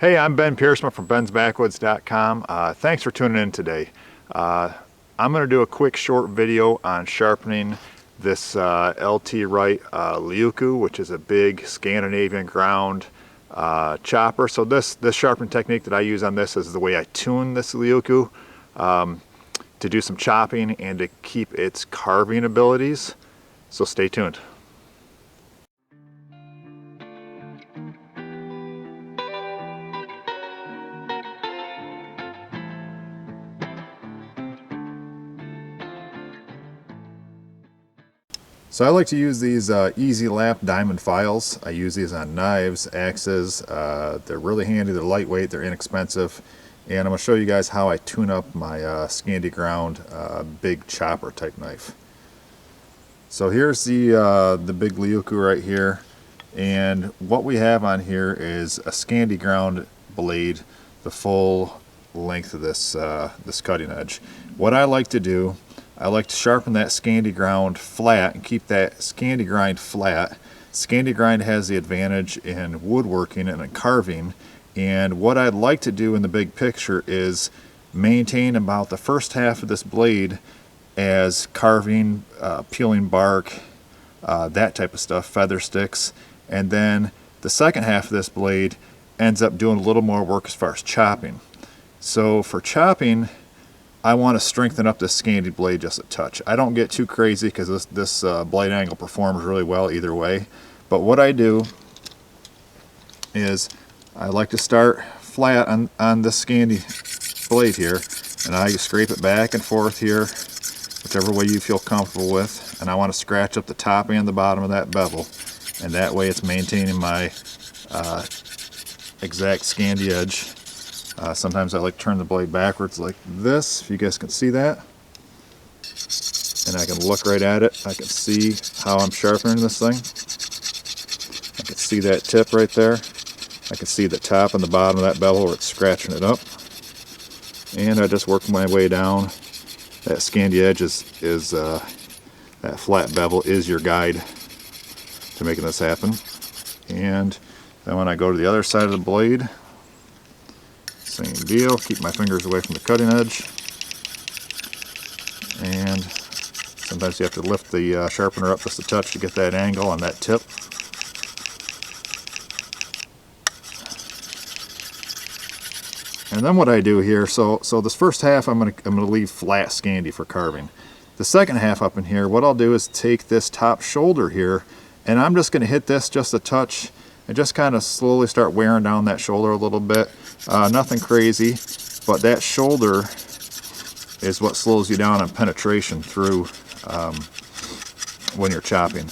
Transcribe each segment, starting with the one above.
Hey, I'm Ben Pierceman from bensbackwoods.com. Thanks for tuning in today. I'm going to do a quick short video on sharpening this LT Wright Leuku, which is a big Scandinavian ground chopper. So this sharpening technique that I use on this is the way I tune this Leuku to do some chopping and to keep its carving abilities. So stay tuned. So I like to use these EZE Lap diamond files. I use these on knives, axes. They're really handy, they're lightweight, they're inexpensive. And I'm going to show you guys how I tune up my Scandi ground big chopper type knife. So here's the big Leuku right here. And what we have on here is a Scandi ground blade, the full length of this, this cutting edge. What I like to do, I like to sharpen that Scandi ground flat and keep that Scandi grind flat. Scandi grind has the advantage in woodworking and in carving, and what I'd like to do in the big picture is maintain about the first half of this blade as carving, peeling bark, that type of stuff, feather sticks, and then the second half of this blade ends up doing a little more work as far as chopping. So for chopping, I want to strengthen up this Scandi blade just a touch. I don't get too crazy because this blade angle performs really well either way. But what I do is I like to start flat on this Scandi blade here, and I scrape it back and forth here, whichever way you feel comfortable with. And I want to scratch up the top and the bottom of that bevel, and that way it's maintaining my exact Scandi edge. Sometimes I like to turn the blade backwards like this, if you guys can see that. And I can look right at it. I can see how I'm sharpening this thing. I can see that tip right there. I can see the top and the bottom of that bevel where it's scratching it up. And I just work my way down. That Scandi edge is that flat bevel is your guide to making this happen. And then when I go to the other side of the blade, same deal, keep my fingers away from the cutting edge, and sometimes you have to lift the sharpener up just a touch to get that angle on that tip. And then what I do here, so this first half I'm gonna leave flat Scandi for carving. The second half up in here, what I'll do is take this top shoulder here, and I'm just gonna hit this just a touch and just kind of slowly start wearing down that shoulder a little bit. Nothing crazy, but that shoulder is what slows you down on penetration through when you're chopping,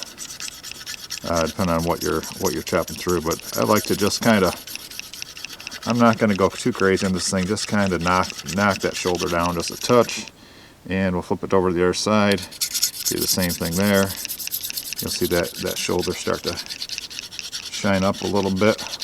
depending on what you're chopping through. But I like to just kind of, I'm not going to go too crazy on this thing, just kind of knock that shoulder down just a touch, and we'll flip it over to the other side, do the same thing there. You'll see that shoulder start to shine up a little bit.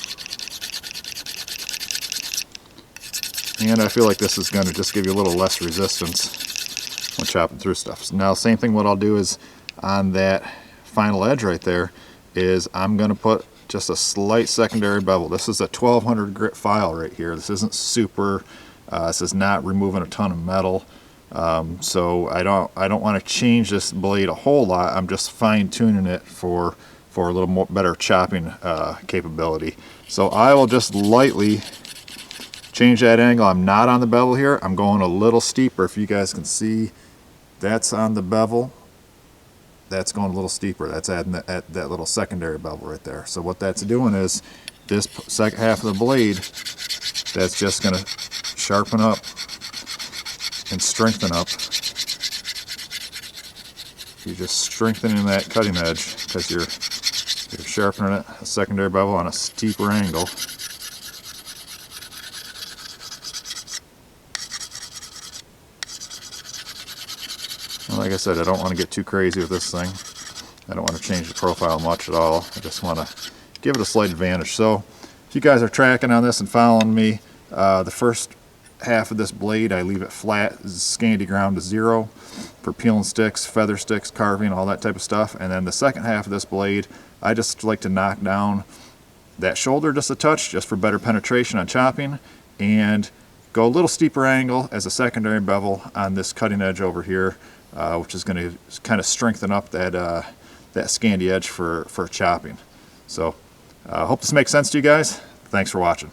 And I feel like this is going to just give you a little less resistance when chopping through stuff. Now, same thing, what I'll do is on that final edge right there is I'm going to put just a slight secondary bevel. This is a 1200 grit file right here. This isn't super, this is not removing a ton of metal. So I don't want to change this blade a whole lot. I'm just fine tuning it for a little more better chopping capability. So I will just lightly change that angle. I'm not on the bevel here. I'm going a little steeper. If you guys can see, that's on the bevel. That's going a little steeper. That's adding that little secondary bevel right there. So what that's doing is this second half of the blade, that's just going to sharpen up and strengthen up. You're just strengthening that cutting edge because you're sharpening it, a secondary bevel on a steeper angle. Like I said, I don't want to get too crazy with this thing. I don't want to change the profile much at all. I just want to give it a slight advantage. So if you guys are tracking on this and following me, the first half of this blade I leave it flat, Scandi ground to 0 for peeling sticks, feather sticks, carving, all that type of stuff. And then the second half of this blade I just like to knock down that shoulder just a touch, just for better penetration on chopping, and go a little steeper angle as a secondary bevel on this cutting edge over here, which is going to kind of strengthen up that that Scandi edge for chopping. So I hope this makes sense to you guys. Thanks for watching.